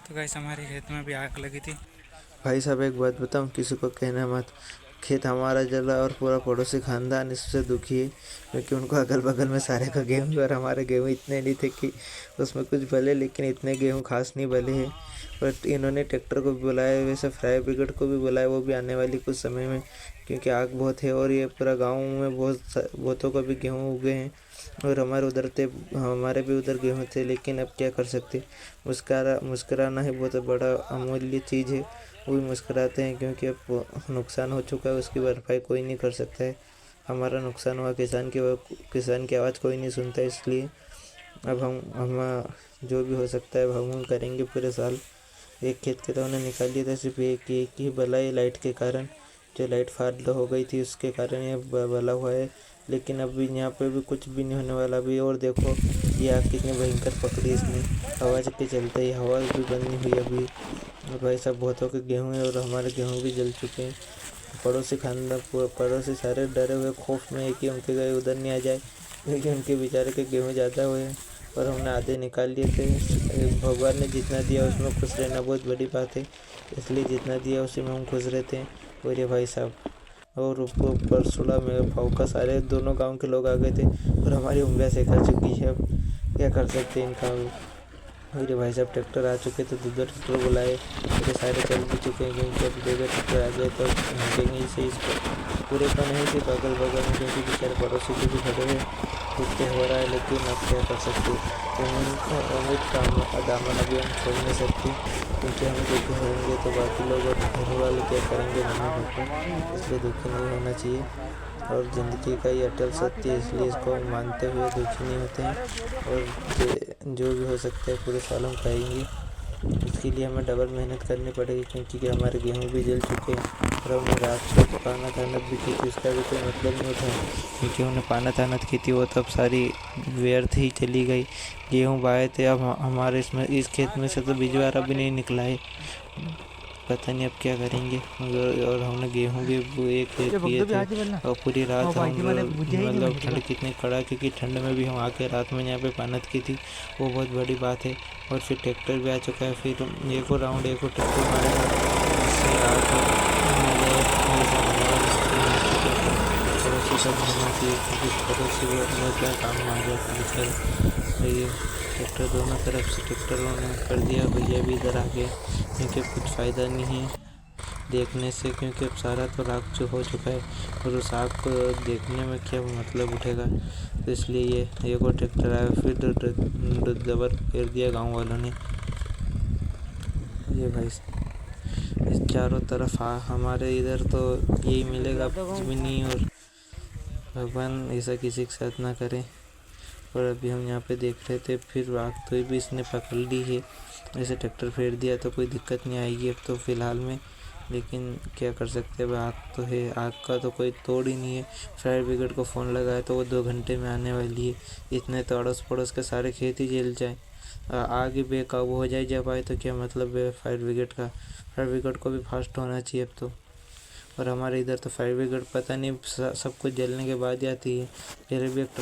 तो गाइस हमारे खेत में भी आग लगी थी। भाई साहब एक बात बताऊं, किसी को कहना मत। खेत हमारा जला और पूरा पड़ोसी खानदान इससे दुखी है, क्योंकि उनको अगल बगल में सारे का गेहूं और हमारे गेहूं इतने नहीं थे कि उसमें कुछ भले, लेकिन इतने गेहूं खास नहीं भले हैं। और इन्होंने ट्रैक्टर को भी बुलाया, वैसे फायर ब्रिगेड को भी बुलाया, वो भी आने वाली कुछ समय में, क्योंकि आग बहुत है और ये पूरा गाँव में बहुतों को भी गेहूँ उगे हैं। और हमारे भी उधर गेहूँ थे, लेकिन अब क्या कर सकते। मुस्कुराना ही बहुत बड़ा अमूल्य चीज़ है। वो भी मुस्कुराते हैं, क्योंकि अब नुकसान हो चुका है, उसकी भरपाई कोई नहीं कर सकता है। हमारा नुकसान हुआ, किसान की आवाज़ कोई नहीं सुनता, इसलिए अब हम जो भी हो सकता है हम करेंगे पूरे साल। एक खेत के तो उन्हें निकाल दिया था, सिर्फ एक ही भलाई लाइट के कारण, जो लाइट फाल्ट हो गई थी उसके कारण ये भला हुआ है। लेकिन अभी यहाँ पे भी कुछ भी नहीं होने वाला अभी। और देखो ये आग कितनी भयंकर पकड़ी इसने, हवा के चलते ही हवा भी बंद नहीं हुई अभी। और भाई साहब बहुतों के गेहूँ हैं और हमारे गेहूँ भी जल चुके हैं। पड़ोसी सारे डरे हुए खौफ में है कि उनके गए उधर नहीं आ जाए, क्योंकि उनके बेचारे के गेहूँ ज़्यादा हुए हैं और हमने आधे निकाल लिए थे। भगवान ने जितना दिया उसमें खुश रहना बहुत बड़ी बात है, इसलिए जितना दिया उसी में हम खुश रहते हैं। और ये भाई साहब और ऊपर सुलह में भाव का सारे दोनों गांव के लोग आ गए थे और हमारी उंगलियां सेका चुकी है। अब क्या कर सकते हैं इनका। मेरे भाई साहब ट्रैक्टर आ चुके तो दो ट्रैक्टर बुलाए, मेरे सारे चल भी चुके हैं, क्योंकि अब दो ट्रैक्टर आ गए तो भागेंगे इसे इसको पूरे तो नहीं थे अगल बगल में, क्योंकि बेचारे पड़ोसी के भी खड़े हुए कुत्ते हो रहा है। लेकिन अब क्या कर सकते। उम्मीद का दामन अभी हम छोड़ नहीं सकते, क्योंकि हम दुखी होंगे तो बाकी लोग और घर वाले क्या करेंगे मम्मी पापा, इसलिए दुखी नहीं होना चाहिए। और ज़िंदगी का ये अटल सत्य है, इसलिए इसको हम मानते हुए दुखी नहीं होते हैं। और जो भी हो सकता है पूरे साल हम खाएंगे। इसके लिए हमें डबल मेहनत करनी पड़ेगी, क्योंकि हमारे गेहूँ भी जल चुके हैं और हमने रात को पाना तानत भी की थी, उसका भी कोई मतलब नहीं था, क्योंकि हमने पाना तानत की थी वो तो अब सारी व्यर्थ ही चली गई। गेहूँ बाए थे, अब हमारे इस खेत में से तो बिजवारा भी नहीं निकला है। पता नहीं अब क्या करेंगे। और हमने गेहूँ भी एक किए थे और पूरी रात हम मतलब ठंड कितनी कड़ाके की ठंड में भी हम आके रात में यहाँ पे पानत की थी, वो बहुत बड़ी बात है। और फिर ट्रैक्टर भी आ चुका है, फिर एक और राउंड एक और ट्रैक्टर मारेगा, जिससे आग पड़ोसी सब होना चाहिए, क्योंकि पड़ोसी में क्या काम आ गया। ये ट्रैक्टर दोनों तरफ से ट्रैक्टरों ने कर दिया, भैया भी इधर आ गए, क्योंकि कुछ फ़ायदा नहीं है देखने से, क्योंकि अब सारा तो राख जो हो चुका है और उस आग को देखने में क्या मतलब उठेगा। तो इसलिए ये एक और ट्रैक्टर आया, फिर जबर फेर दिया गांव वालों ने। ये भाई इस चारों तरफ हमारे इधर तो यही मिलेगा जमीनी, और भगवान ऐसा किसी के साथ ना करे। और अभी हम यहाँ पे देख रहे थे, फिर आग तो भी इसने पकड़ ली है, ऐसे ट्रैक्टर फेर दिया तो कोई दिक्कत नहीं आएगी अब तो फ़िलहाल में। लेकिन क्या कर सकते हैं, अब आग तो है, आग का तो कोई तोड़ ही नहीं है। फायर ब्रिगेड को फ़ोन लगाया तो वो 2 घंटे में आने वाली है। इतने तो अड़ोस पड़ोस के सारे खेत ही जल जाए, आग ही बेकाबू हो जाए जब आए, तो क्या मतलब है फायर ब्रिगेड का। फायर ब्रिगेड को भी फास्ट होना चाहिए अब तो। और हमारे इधर तो फायर ब्रिगेड पता नहीं सब कुछ जलने के बाद ही आती है। फिर भी एक